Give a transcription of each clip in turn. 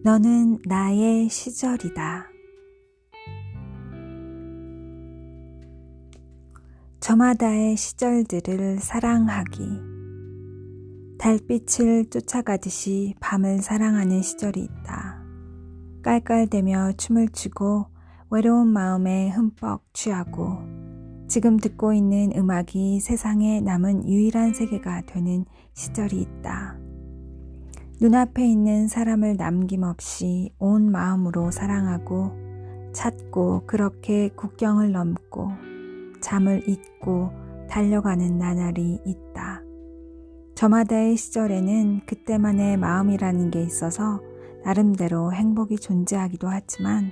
너는 나의 시절이다. 저마다의 시절들을 사랑하기. 달빛을 쫓아가듯이 밤을 사랑하는 시절이 있다. 깔깔대며 춤을 추고 외로운 마음에 흠뻑 취하고 지금 듣고 있는 음악이 세상에 남은 유일한 세계가 되는 시절이 있다. 눈앞에 있는 사람을 남김없이 온 마음으로 사랑하고 찾고 그렇게 국경을 넘고 잠을 잊고 달려가는 나날이 있다. 저마다의 시절에는 그때만의 마음이라는 게 있어서 나름대로 행복이 존재하기도 하지만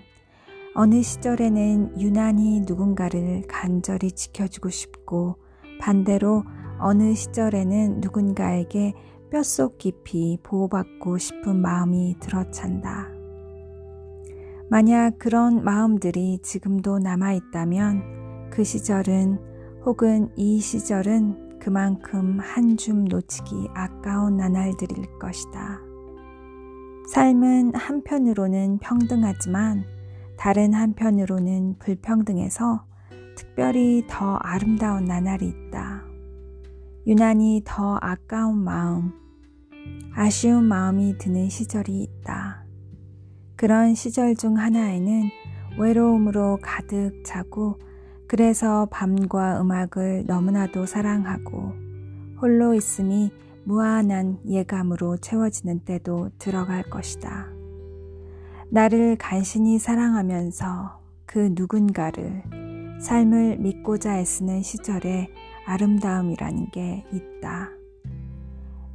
어느 시절에는 유난히 누군가를 간절히 지켜주고 싶고 반대로 어느 시절에는 누군가에게 뼛속 깊이 보호받고 싶은 마음이 들어찬다. 만약 그런 마음들이 지금도 남아있다면 그 시절은 혹은 이 시절은 그만큼 한 줌 놓치기 아까운 나날들일 것이다. 삶은 한편으로는 평등하지만 다른 한편으로는 불평등해서 특별히 더 아름다운 나날이 있다. 유난히 더 아까운 마음, 아쉬운 마음이 드는 시절이 있다. 그런 시절 중 하나에는 외로움으로 가득 차고 그래서 밤과 음악을 너무나도 사랑하고 홀로 있음이 무한한 예감으로 채워지는 때도 들어갈 것이다. 나를 간신히 사랑하면서 그 누군가를 삶을 믿고자 애쓰는 시절에 아름다움이라는 게 있다.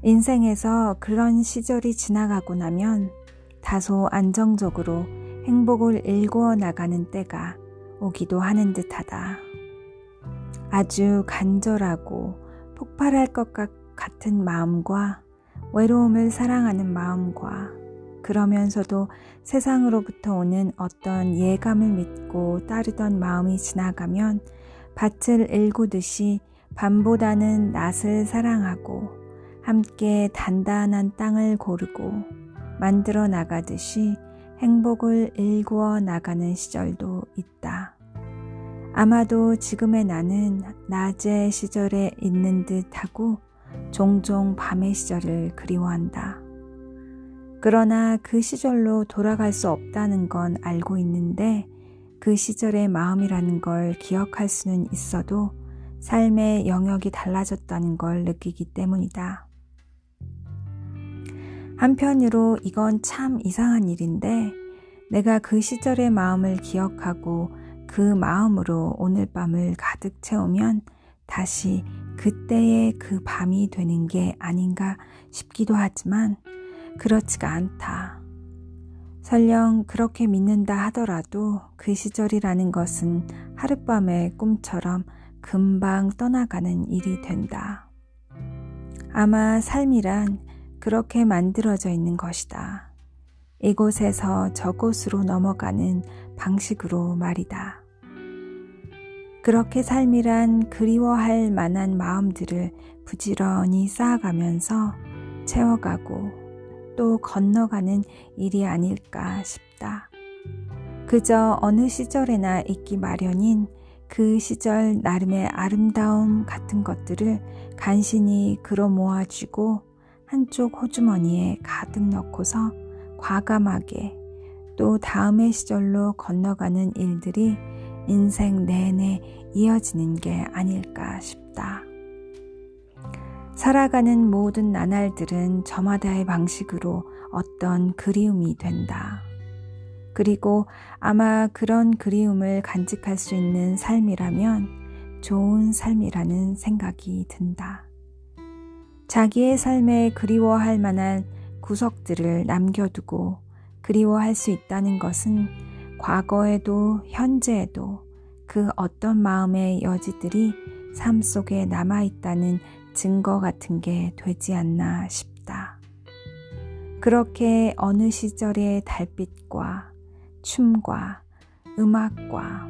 인생에서 그런 시절이 지나가고 나면 다소 안정적으로 행복을 일구어 나가는 때가 오기도 하는 듯하다. 아주 간절하고 폭발할 것 같은 마음과 외로움을 사랑하는 마음과 그러면서도 세상으로부터 오는 어떤 예감을 믿고 따르던 마음이 지나가면 밭을 일구듯이 밤보다는 낮을 사랑하고 함께 단단한 땅을 고르고 만들어 나가듯이 행복을 일구어 나가는 시절도 있다. 아마도 지금의 나는 낮의 시절에 있는 듯하고 종종 밤의 시절을 그리워한다. 그러나 그 시절로 돌아갈 수 없다는 건 알고 있는데 그 시절의 마음이라는 걸 기억할 수는 있어도 삶의 영역이 달라졌다는 걸 느끼기 때문이다. 한편으로 이건 참 이상한 일인데 내가 그 시절의 마음을 기억하고 그 마음으로 오늘 밤을 가득 채우면 다시 그때의 그 밤이 되는 게 아닌가 싶기도 하지만 그렇지가 않다. 설령 그렇게 믿는다 하더라도 그 시절이라는 것은 하룻밤의 꿈처럼 금방 떠나가는 일이 된다. 아마 삶이란 그렇게 만들어져 있는 것이다. 이곳에서 저곳으로 넘어가는 방식으로 말이다. 그렇게 삶이란 그리워할 만한 마음들을 부지런히 쌓아가면서 채워가고 또 건너가는 일이 아닐까 싶다. 그저 어느 시절에나 있기 마련인 그 시절 나름의 아름다움 같은 것들을 간신히 끌어 모아쥐고 한쪽 호주머니에 가득 넣고서 과감하게 또 다음의 시절로 건너가는 일들이 인생 내내 이어지는 게 아닐까 싶다. 살아가는 모든 나날들은 저마다의 방식으로 어떤 그리움이 된다. 그리고 아마 그런 그리움을 간직할 수 있는 삶이라면 좋은 삶이라는 생각이 든다. 자기의 삶에 그리워할 만한 구석들을 남겨두고 그리워할 수 있다는 것은 과거에도 현재에도 그 어떤 마음의 여지들이 삶 속에 남아있다는 증거 같은 게 되지 않나 싶다. 그렇게 어느 시절의 달빛과 춤과 음악과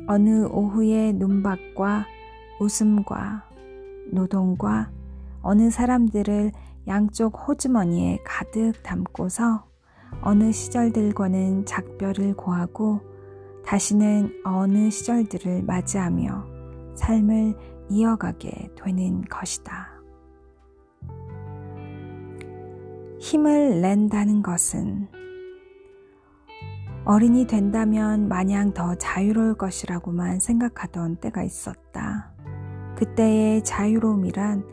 어느 오후의 눈밭과 웃음과 노동과 어느 사람들을 양쪽 호주머니에 가득 담고서 어느 시절들과는 작별을 고하고 다시는 어느 시절들을 맞이하며 삶을 이어가게 되는 것이다. 힘을 낸다는 것은 어린이 된다면 마냥 더 자유로울 것이라고만 생각하던 때가 있었다. 그때의 자유로움이란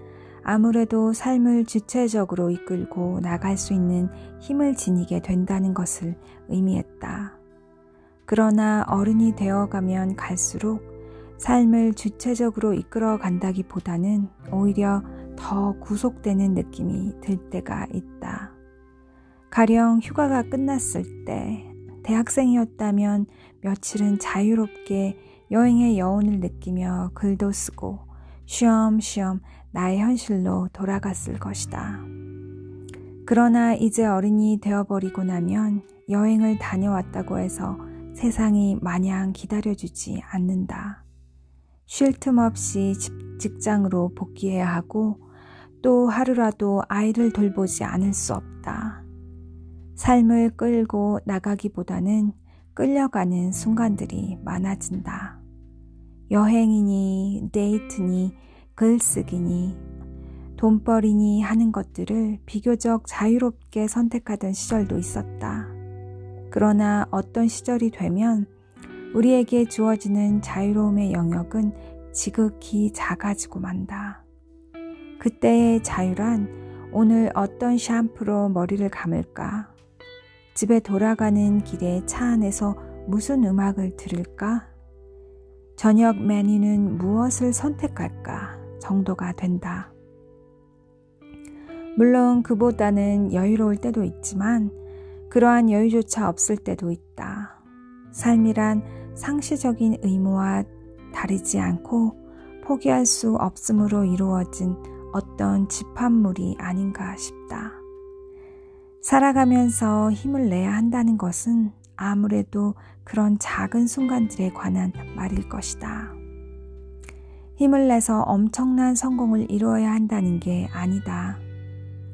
아무래도 삶을 주체적으로 이끌고 나갈 수 있는 힘을 지니게 된다는 것을 의미했다. 그러나 어른이 되어가면 갈수록 삶을 주체적으로 이끌어 간다기보다는 오히려 더 구속되는 느낌이 들 때가 있다. 가령 휴가가 끝났을 때 대학생이었다면 며칠은 자유롭게 여행의 여운을 느끼며 글도 쓰고 쉬엄쉬엄 나의 현실로 돌아갔을 것이다. 그러나 이제 어른이 되어버리고 나면 여행을 다녀왔다고 해서 세상이 마냥 기다려주지 않는다. 쉴 틈 없이 직장으로 복귀해야 하고 또 하루라도 아이를 돌보지 않을 수 없다. 삶을 끌고 나가기보다는 끌려가는 순간들이 많아진다. 여행이니 데이트니 글쓰기니 돈벌이니 하는 것들을 비교적 자유롭게 선택하던 시절도 있었다. 그러나 어떤 시절이 되면 우리에게 주어지는 자유로움의 영역은 지극히 작아지고 만다. 그때의 자유란 오늘 어떤 샴푸로 머리를 감을까? 집에 돌아가는 길에 차 안에서 무슨 음악을 들을까? 저녁 메뉴는 무엇을 선택할까? 정도가 된다. 물론 그보다는 여유로울 때도 있지만 그러한 여유조차 없을 때도 있다. 삶이란 상시적인 의무와 다르지 않고 포기할 수 없음으로 이루어진 어떤 집합물이 아닌가 싶다. 살아가면서 힘을 내야 한다는 것은 아무래도 그런 작은 순간들에 관한 말일 것이다. 힘을 내서 엄청난 성공을 이루어야 한다는 게 아니다.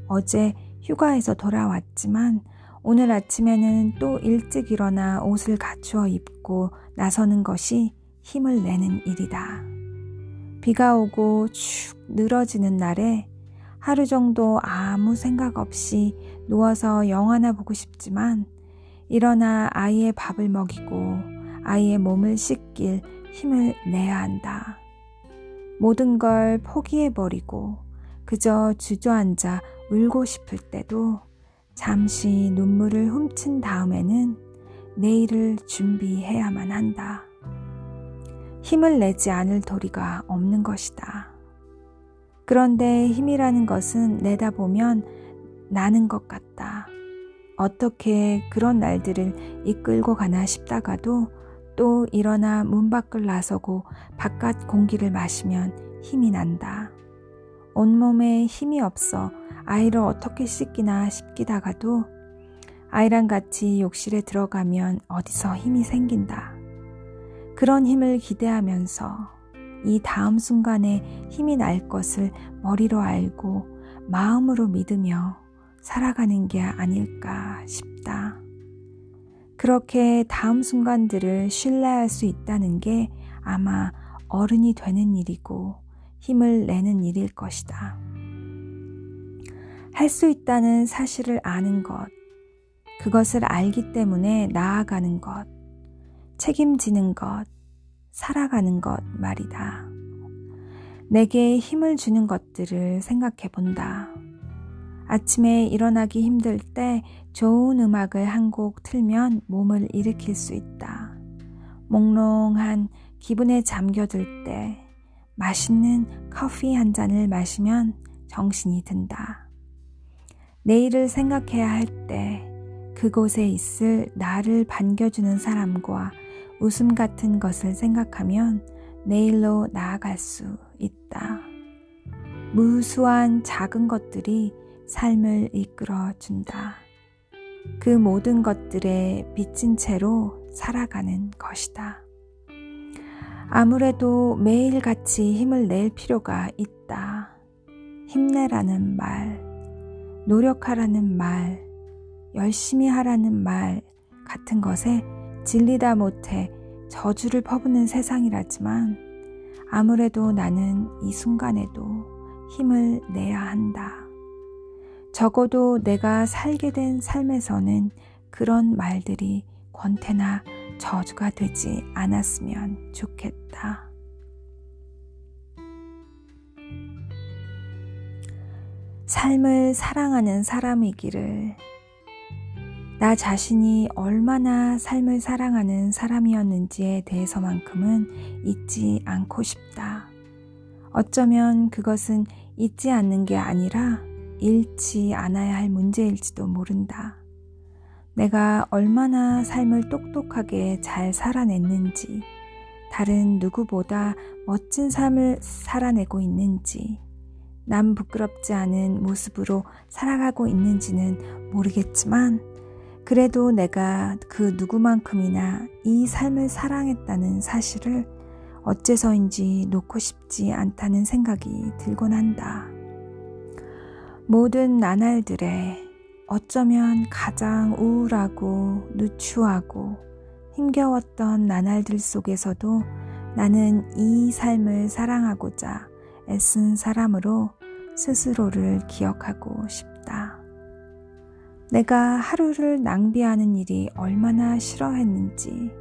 어제 휴가에서 돌아왔지만 오늘 아침에는 또 일찍 일어나 옷을 갖추어 입고 나서는 것이 힘을 내는 일이다. 비가 오고 축 늘어지는 날에 하루 정도 아무 생각 없이 누워서 영화나 보고 싶지만 일어나 아이의 밥을 먹이고 아이의 몸을 씻길 힘을 내야 한다. 모든 걸 포기해버리고 그저 주저앉아 울고 싶을 때도 잠시 눈물을 훔친 다음에는 내일을 준비해야만 한다. 힘을 내지 않을 도리가 없는 것이다. 그런데 힘이라는 것은 내다보면 나는 것 같다. 어떻게 그런 날들을 이끌고 가나 싶다가도 또 일어나 문 밖을 나서고 바깥 공기를 마시면 힘이 난다. 온몸에 힘이 없어 아이를 어떻게 씻기나 싶기다가도 아이랑 같이 욕실에 들어가면 어디서 힘이 생긴다. 그런 힘을 기대하면서 이 다음 순간에 힘이 날 것을 머리로 알고 마음으로 믿으며 살아가는 게 아닐까 싶다. 그렇게 다음 순간들을 신뢰할 수 있다는 게 아마 어른이 되는 일이고 힘을 내는 일일 것이다. 할 수 있다는 사실을 아는 것, 그것을 알기 때문에 나아가는 것, 책임지는 것, 살아가는 것 말이다. 내게 힘을 주는 것들을 생각해 본다. 아침에 일어나기 힘들 때 좋은 음악을 한 곡 틀면 몸을 일으킬 수 있다. 몽롱한 기분에 잠겨들 때 맛있는 커피 한 잔을 마시면 정신이 든다. 내일을 생각해야 할 때 그곳에 있을 나를 반겨주는 사람과 웃음 같은 것을 생각하면 내일로 나아갈 수 있다. 무수한 작은 것들이 삶을 이끌어준다. 그 모든 것들에 빚진 채로 살아가는 것이다. 아무래도 매일같이 힘을 낼 필요가 있다. 힘내라는 말, 노력하라는 말, 열심히 하라는 말 같은 것에 질리다 못해 저주를 퍼붓는 세상이라지만 아무래도 나는 이 순간에도 힘을 내야 한다. 적어도 내가 살게 된 삶에서는 그런 말들이 권태나 저주가 되지 않았으면 좋겠다. 삶을 사랑하는 사람이기를. 나 자신이 얼마나 삶을 사랑하는 사람이었는지에 대해서만큼은 잊지 않고 싶다. 어쩌면 그것은 잊지 않는 게 아니라 잃지 않아야 할 문제일지도 모른다. 내가 얼마나 삶을 똑똑하게 잘 살아냈는지, 다른 누구보다 멋진 삶을 살아내고 있는지, 남 부끄럽지 않은 모습으로 살아가고 있는지는 모르겠지만 그래도 내가 그 누구만큼이나 이 삶을 사랑했다는 사실을 어째서인지 놓고 싶지 않다는 생각이 들곤 한다. 모든 나날들에 어쩌면 가장 우울하고 누추하고 힘겨웠던 나날들 속에서도 나는 이 삶을 사랑하고자 애쓴 사람으로 스스로를 기억하고 싶다. 내가 하루를 낭비하는 일이 얼마나 싫어했는지,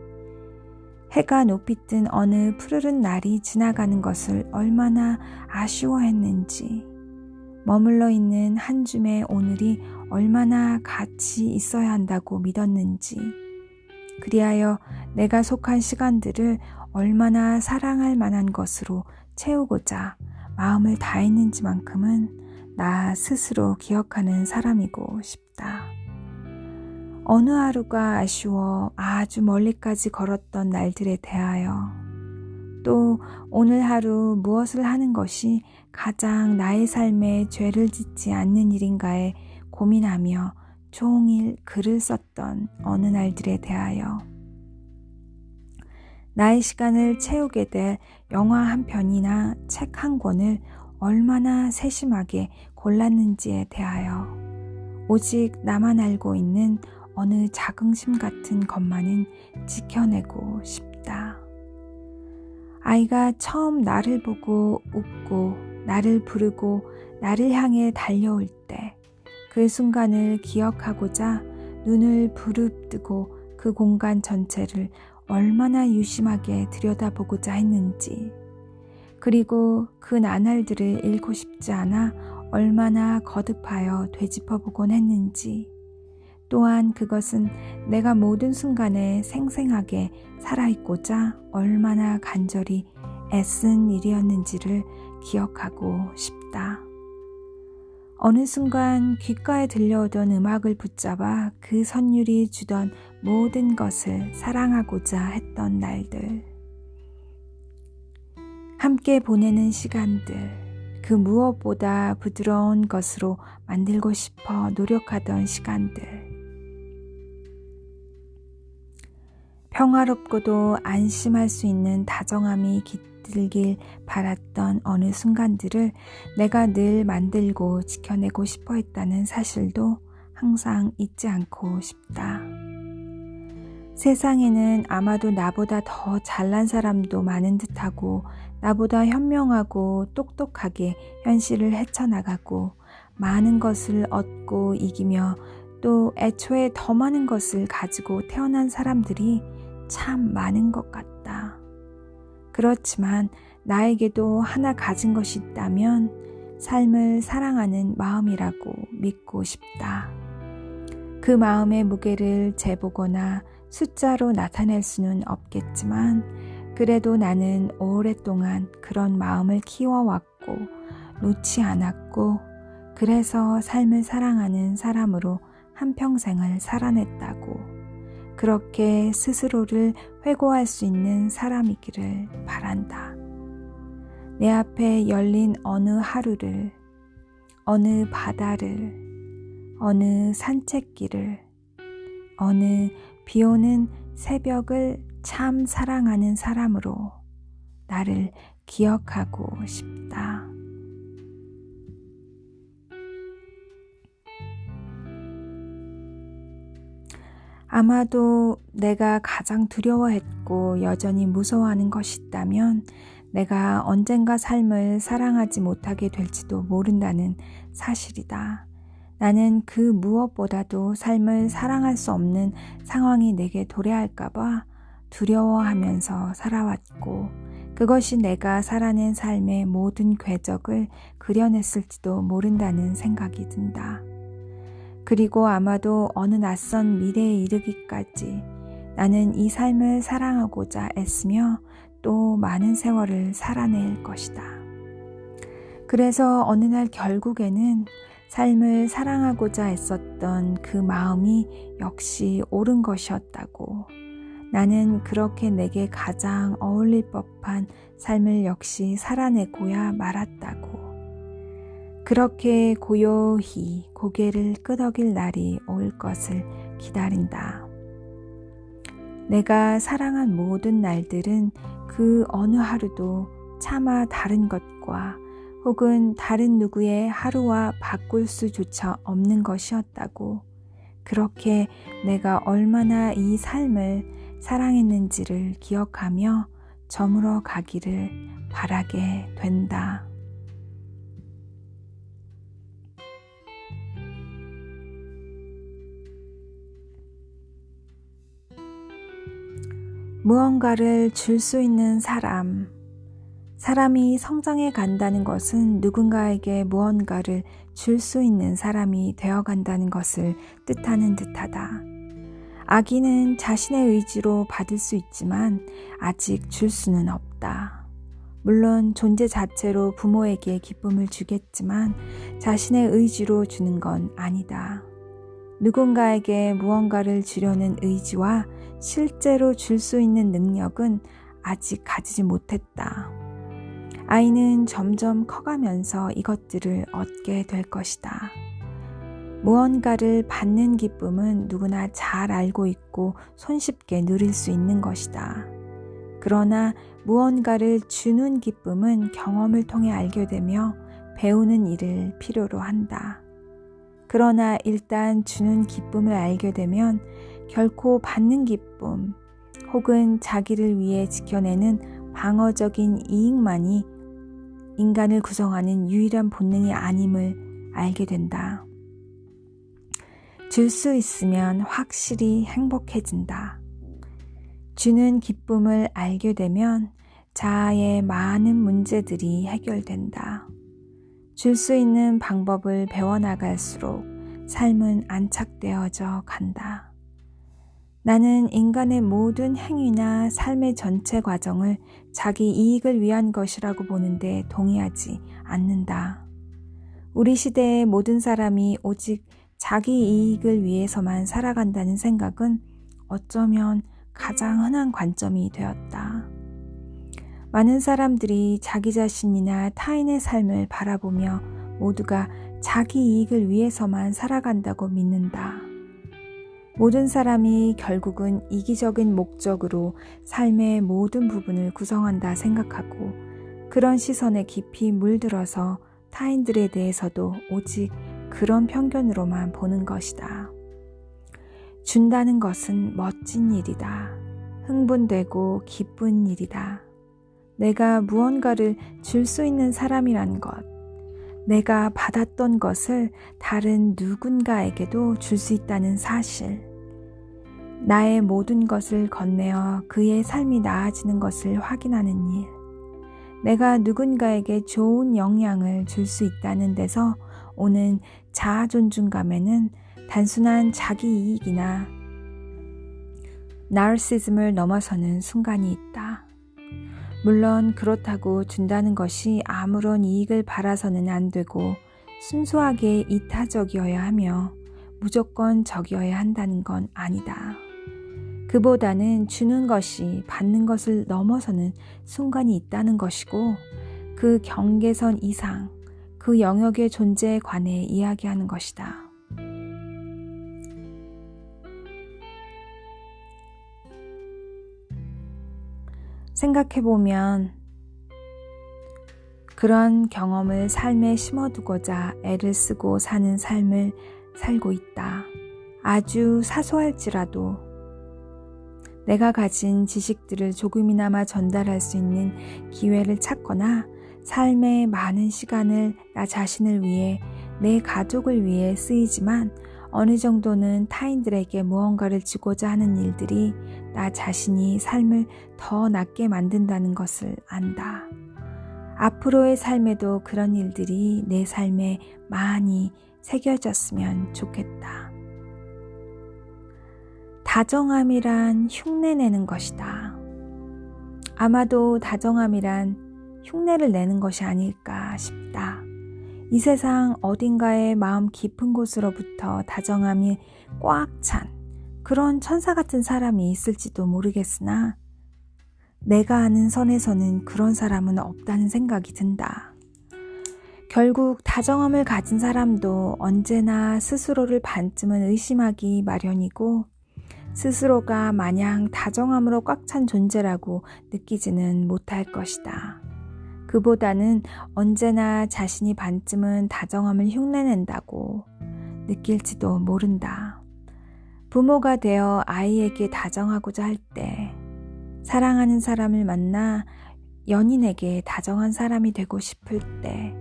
해가 높이 뜬 어느 푸르른 날이 지나가는 것을 얼마나 아쉬워했는지, 머물러 있는 한 줌의 오늘이 얼마나 가치 있어야 한다고 믿었는지, 그리하여 내가 속한 시간들을 얼마나 사랑할 만한 것으로 채우고자 마음을 다했는지만큼은 나 스스로 기억하는 사람이고 싶다. 어느 하루가 아쉬워 아주 멀리까지 걸었던 날들에 대하여, 또 오늘 하루 무엇을 하는 것이 가장 나의 삶에 죄를 짓지 않는 일인가에 고민하며 종일 글을 썼던 어느 날들에 대하여, 나의 시간을 채우게 될 영화 한 편이나 책 한 권을 얼마나 세심하게 골랐는지에 대하여, 오직 나만 알고 있는 어느 자긍심 같은 것만은 지켜내고 싶다. 아이가 처음 나를 보고 웃고 나를 부르고 나를 향해 달려올 때 그 순간을 기억하고자 눈을 부릅뜨고 그 공간 전체를 얼마나 유심하게 들여다보고자 했는지, 그리고 그 나날들을 잃고 싶지 않아 얼마나 거듭하여 되짚어보곤 했는지, 또한 그것은 내가 모든 순간에 생생하게 살아있고자 얼마나 간절히 애쓴 일이었는지를 기억하고 싶다. 어느 순간 귓가에 들려오던 음악을 붙잡아 그 선율이 주던 모든 것을 사랑하고자 했던 날들, 함께 보내는 시간들, 그 무엇보다 부드러운 것으로 만들고 싶어 노력하던 시간들, 평화롭고도 안심할 수 있는 다정함이 깃들길 바랐던 어느 순간들을 내가 늘 만들고 지켜내고 싶어 했다는 사실도 항상 잊지 않고 싶다. 세상에는 아마도 나보다 더 잘난 사람도 많은 듯하고, 나보다 현명하고 똑똑하게 현실을 헤쳐나가고 많은 것을 얻고 이기며 또 애초에 더 많은 것을 가지고 태어난 사람들이 참 많은 것 같다. 그렇지만 나에게도 하나 가진 것이 있다면 삶을 사랑하는 마음이라고 믿고 싶다. 그 마음의 무게를 재보거나 숫자로 나타낼 수는 없겠지만, 그래도 나는 오랫동안 그런 마음을 키워왔고 놓지 않았고, 그래서 삶을 사랑하는 사람으로 한평생을 살아냈다고, 그렇게 스스로를 회고할 수 있는 사람이기를 바란다. 내 앞에 열린 어느 하루를, 어느 바다를, 어느 산책길을, 어느 비오는 새벽을 참 사랑하는 사람으로 나를 기억하고 싶다. 아마도 내가 가장 두려워했고 여전히 무서워하는 것이 있다면 내가 언젠가 삶을 사랑하지 못하게 될지도 모른다는 사실이다. 나는 그 무엇보다도 삶을 사랑할 수 없는 상황이 내게 도래할까봐 두려워하면서 살아왔고 그것이 내가 살아낸 삶의 모든 궤적을 그려냈을지도 모른다는 생각이 든다. 그리고 아마도 어느 낯선 미래에 이르기까지 나는 이 삶을 사랑하고자 애쓰며 또 많은 세월을 살아낼 것이다. 그래서 어느 날 결국에는 삶을 사랑하고자 애썼던 그 마음이 역시 옳은 것이었다고, 나는 그렇게 내게 가장 어울릴 법한 삶을 역시 살아내고야 말았다고, 그렇게 고요히 고개를 끄덕일 날이 올 것을 기다린다. 내가 사랑한 모든 날들은 그 어느 하루도 차마 다른 것과 혹은 다른 누구의 하루와 바꿀 수조차 없는 것이었다고, 그렇게 내가 얼마나 이 삶을 사랑했는지를 기억하며 저물어 가기를 바라게 된다. 무언가를 줄 수 있는 사람. 사람이 성장해 간다는 것은 누군가에게 무언가를 줄 수 있는 사람이 되어 간다는 것을 뜻하는 듯하다. 아기는 자신의 의지로 받을 수 있지만 아직 줄 수는 없다. 물론 존재 자체로 부모에게 기쁨을 주겠지만 자신의 의지로 주는 건 아니다. 누군가에게 무언가를 주려는 의지와 실제로 줄 수 있는 능력은 아직 가지지 못했다. 아이는 점점 커가면서 이것들을 얻게 될 것이다. 무언가를 받는 기쁨은 누구나 잘 알고 있고 손쉽게 누릴 수 있는 것이다. 그러나 무언가를 주는 기쁨은 경험을 통해 알게 되며 배우는 일을 필요로 한다. 그러나 일단 주는 기쁨을 알게 되면 결코 받는 기쁨 혹은 자기를 위해 지켜내는 방어적인 이익만이 인간을 구성하는 유일한 본능이 아님을 알게 된다. 줄 수 있으면 확실히 행복해진다. 주는 기쁨을 알게 되면 자아의 많은 문제들이 해결된다. 줄 수 있는 방법을 배워나갈수록 삶은 안착되어져 간다. 나는 인간의 모든 행위나 삶의 전체 과정을 자기 이익을 위한 것이라고 보는데 동의하지 않는다. 우리 시대의 모든 사람이 오직 자기 이익을 위해서만 살아간다는 생각은 어쩌면 가장 흔한 관점이 되었다. 많은 사람들이 자기 자신이나 타인의 삶을 바라보며 모두가 자기 이익을 위해서만 살아간다고 믿는다. 모든 사람이 결국은 이기적인 목적으로 삶의 모든 부분을 구성한다 생각하고 그런 시선에 깊이 물들어서 타인들에 대해서도 오직 그런 편견으로만 보는 것이다. 준다는 것은 멋진 일이다. 흥분되고 기쁜 일이다. 내가 무언가를 줄 수 있는 사람이란 것, 내가 받았던 것을 다른 누군가에게도 줄 수 있다는 사실, 나의 모든 것을 건네어 그의 삶이 나아지는 것을 확인하는 일, 내가 누군가에게 좋은 영향을 줄 수 있다는 데서 오는 자아 존중감에는 단순한 자기 이익이나 나르시즘을 넘어서는 순간이 있다. 물론 그렇다고 준다는 것이 아무런 이익을 바라서는 안 되고 순수하게 이타적이어야 하며 무조건 적이어야 한다는 건 아니다. 그보다는 주는 것이 받는 것을 넘어서는 순간이 있다는 것이고 그 경계선 이상, 그 영역의 존재에 관해 이야기하는 것이다. 생각해보면 그런 경험을 삶에 심어두고자 애를 쓰고 사는 삶을 살고 있다. 아주 사소할지라도 내가 가진 지식들을 조금이나마 전달할 수 있는 기회를 찾거나 삶의 많은 시간을 나 자신을 위해, 내 가족을 위해 쓰이지만 어느 정도는 타인들에게 무언가를 주고자 하는 일들이 나 자신이 삶을 더 낫게 만든다는 것을 안다. 앞으로의 삶에도 그런 일들이 내 삶에 많이 새겨졌으면 좋겠다. 다정함이란 흉내내는 것이다. 아마도 다정함이란 흉내를 내는 것이 아닐까 싶다. 이 세상 어딘가의 마음 깊은 곳으로부터 다정함이 꽉 찬 그런 천사 같은 사람이 있을지도 모르겠으나 내가 아는 선에서는 그런 사람은 없다는 생각이 든다. 결국 다정함을 가진 사람도 언제나 스스로를 반쯤은 의심하기 마련이고 스스로가 마냥 다정함으로 꽉 찬 존재라고 느끼지는 못할 것이다. 그보다는 언제나 자신이 반쯤은 다정함을 흉내낸다고 느낄지도 모른다. 부모가 되어 아이에게 다정하고자 할 때, 사랑하는 사람을 만나 연인에게 다정한 사람이 되고 싶을 때,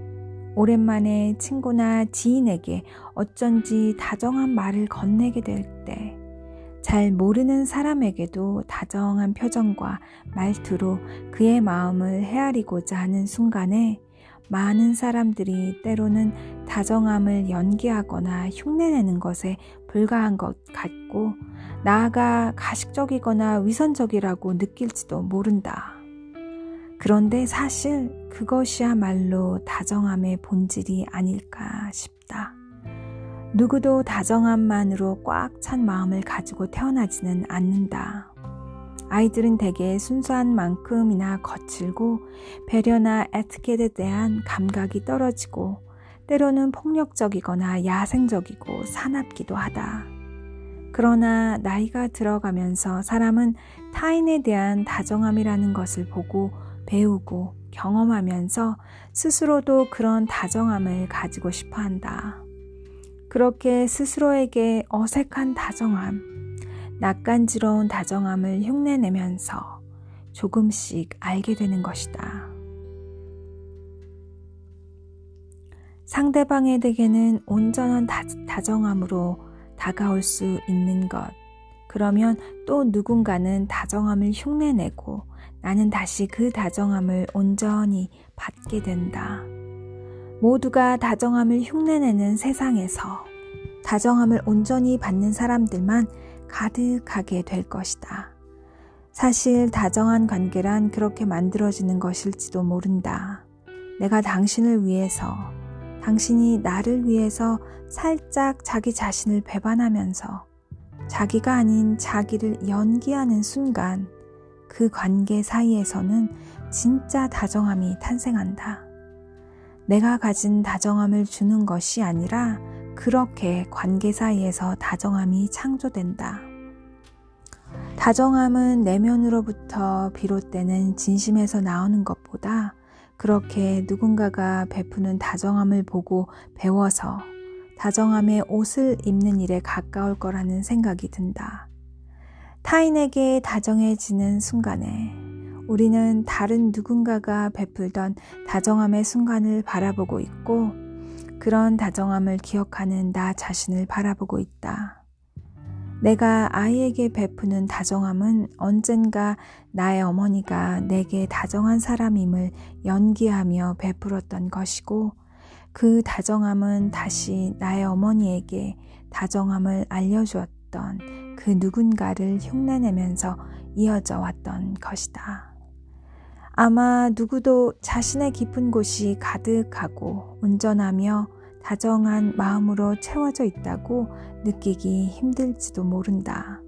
오랜만에 친구나 지인에게 어쩐지 다정한 말을 건네게 될 때, 잘 모르는 사람에게도 다정한 표정과 말투로 그의 마음을 헤아리고자 하는 순간에 많은 사람들이 때로는 다정함을 연기하거나 흉내내는 것에 불과한 것 같고 나아가 가식적이거나 위선적이라고 느낄지도 모른다. 그런데 사실 그것이야말로 다정함의 본질이 아닐까 싶다. 누구도 다정함만으로 꽉 찬 마음을 가지고 태어나지는 않는다. 아이들은 대개 순수한 만큼이나 거칠고 배려나 에티켓에 대한 감각이 떨어지고 때로는 폭력적이거나 야생적이고 사납기도 하다. 그러나 나이가 들어가면서 사람은 타인에 대한 다정함이라는 것을 보고 배우고 경험하면서 스스로도 그런 다정함을 가지고 싶어 한다. 그렇게 스스로에게 어색한 다정함, 낯간지러운 다정함을 흉내내면서 조금씩 알게 되는 것이다. 상대방에게는 온전한 다정함으로 다가올 수 있는 것. 그러면 또 누군가는 다정함을 흉내내고 나는 다시 그 다정함을 온전히 받게 된다. 모두가 다정함을 흉내내는 세상에서 다정함을 온전히 받는 사람들만 가득하게 될 것이다. 사실 다정한 관계란 그렇게 만들어지는 것일지도 모른다. 내가 당신을 위해서, 당신이 나를 위해서 살짝 자기 자신을 배반하면서 자기가 아닌 자기를 연기하는 순간 그 관계 사이에서는 진짜 다정함이 탄생한다. 내가 가진 다정함을 주는 것이 아니라 그렇게 관계 사이에서 다정함이 창조된다. 다정함은 내면으로부터 비롯되는 진심에서 나오는 것보다 그렇게 누군가가 베푸는 다정함을 보고 배워서 다정함의 옷을 입는 일에 가까울 거라는 생각이 든다. 타인에게 다정해지는 순간에 우리는 다른 누군가가 베풀던 다정함의 순간을 바라보고 있고 그런 다정함을 기억하는 나 자신을 바라보고 있다. 내가 아이에게 베푸는 다정함은 언젠가 나의 어머니가 내게 다정한 사람임을 연기하며 베풀었던 것이고 그 다정함은 다시 나의 어머니에게 다정함을 알려주었던 그 누군가를 흉내내면서 이어져 왔던 것이다. 아마 누구도 자신의 깊은 곳이 가득하고 온전하며 다정한 마음으로 채워져 있다고 느끼기 힘들지도 모른다.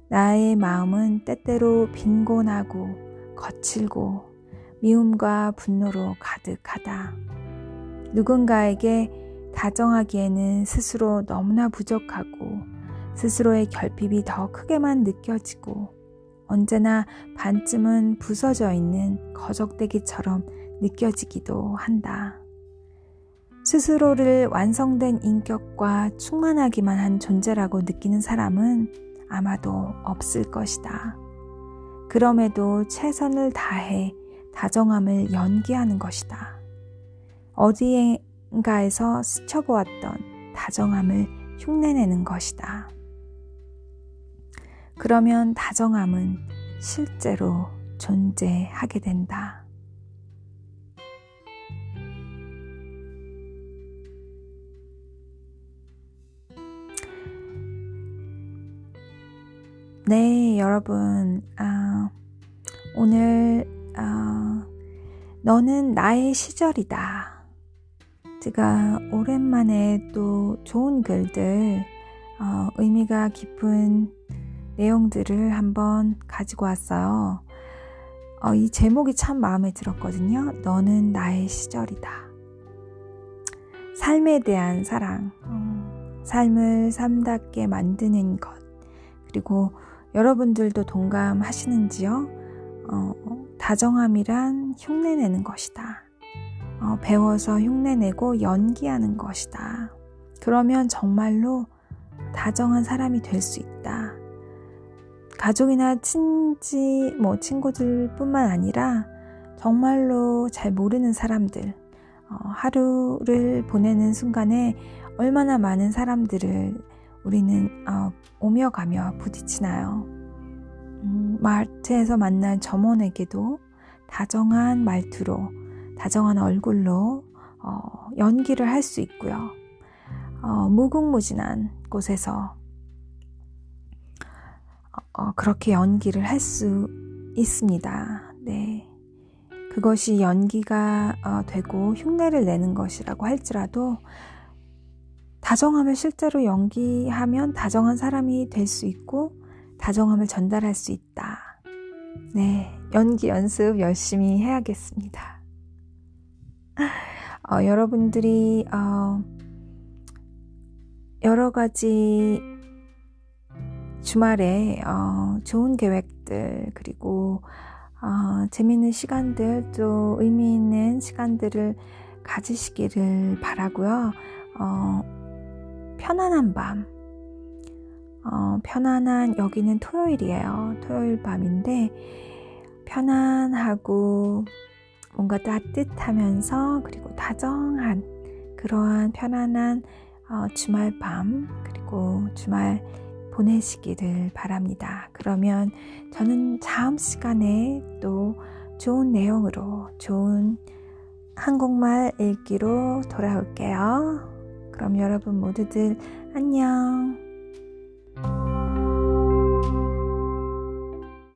나의 마음은 때때로 빈곤하고 거칠고 미움과 분노로 가득하다. 누군가에게 다정하기에는 스스로 너무나 부족하고 스스로의 결핍이 더 크게만 느껴지고 언제나 반쯤은 부서져 있는 거적대기처럼 느껴지기도 한다. 스스로를 완성된 인격과 충만하기만 한 존재라고 느끼는 사람은 아마도 없을 것이다. 그럼에도 최선을 다해 다정함을 연기하는 것이다. 어디엔가에서 스쳐보았던 다정함을 흉내내는 것이다. 그러면 다정함은 실제로 존재하게 된다. 네, 여러분, 오늘 너는 나의 시절이다. 제가 오랜만에 또 좋은 글들, 의미가 깊은 내용들을 한번 가지고 왔어요. 이 제목이 참 마음에 들었거든요. 너는 나의 시절이다. 삶에 대한 사랑, 삶을 삶답게 만드는 것, 그리고 여러분들도 동감하시는지요? 다정함이란 흉내내는 것이다. 배워서 흉내내고 연기하는 것이다. 그러면 정말로 다정한 사람이 될 수 있다. 가족이나 친구들 뿐만 아니라 정말로 잘 모르는 사람들, 하루를 보내는 순간에 얼마나 많은 사람들을 우리는 오며 가며 부딪히나요? 마트에서 만난 점원에게도 다정한 말투로, 다정한 얼굴로 연기를 할 수 있고요. 무궁무진한 곳에서 그렇게 연기를 할 수 있습니다. 네, 그것이 연기가 되고 흉내를 내는 것이라고 할지라도 다정함을 실제로 연기하면 다정한 사람이 될 수 있고 다정함을 전달할 수 있다. 네, 연기 연습 열심히 해야겠습니다. 여러분들이 여러 가지 주말에 좋은 계획들, 그리고 재미있는 시간들, 또 의미 있는 시간들을 가지시기를 바라고요. 편안한 밤, 편안한, 여기는 토요일이에요. 토요일 밤인데 편안하고 뭔가 따뜻하면서 그리고 다정한 그러한 편안한 주말 밤, 그리고 주말 보내시기를 바랍니다. 그러면 저는 다음 시간에 또 좋은 내용으로, 좋은 한국말 읽기로 돌아올게요. 그럼 여러분 모두들 안녕.